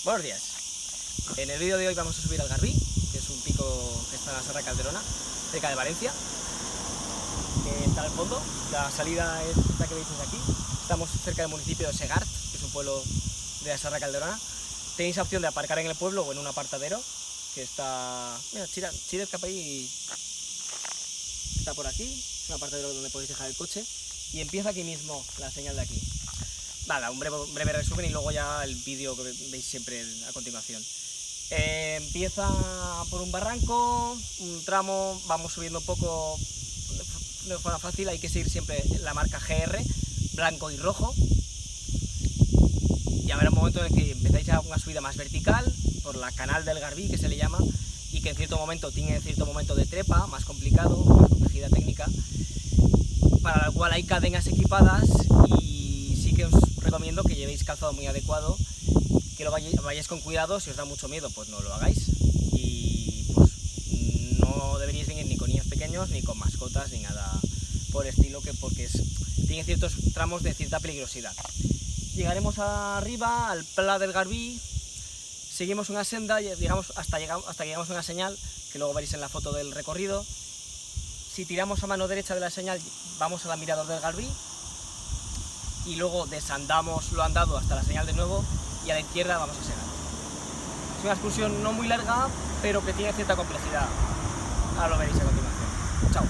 Buenos días. En el vídeo de hoy vamos a subir al Garbí, que es un pico que está en la Serra Calderona, cerca de Valencia, que está al fondo. La salida es esta que veis desde aquí. Estamos cerca del municipio de Segart, que es un pueblo de la Serra Calderona. Tenéis la opción de aparcar en el pueblo o en un apartadero, que está... Mira, Chiret Capay está por aquí, es un apartadero donde podéis dejar el coche, y empieza aquí mismo la señal de aquí. Nada, un breve resumen y luego ya el vídeo que veis siempre a continuación. Empieza por un barranco, un tramo, vamos subiendo un poco de forma fácil, hay que seguir siempre la marca GR, blanco y rojo. Y habrá un momento en el que empezáis a una subida más vertical, por la canal del Garbí, que se le llama, y que en cierto momento tiene cierto momento de trepa, más complicado, más complejidad técnica, para la cual hay cadenas equipadas, y sí que os recomiendo que llevéis calzado muy adecuado, que lo vayáis con cuidado. Si os da mucho miedo, pues no lo hagáis, y pues no deberíais venir ni con niños pequeños, ni con mascotas, ni nada por el estilo, porque tiene ciertos tramos de cierta peligrosidad. Llegaremos arriba, al Pla del Garbí, seguimos una senda, llegamos hasta que llegamos a una señal, que luego veréis en la foto del recorrido. Si tiramos a mano derecha de la señal, vamos al mirador del Garbí, y luego desandamos lo andado hasta la señal de nuevo, y a la izquierda vamos a Segart. Es una excursión no muy larga, pero que tiene cierta complejidad. Ahora lo veréis a continuación. Chao.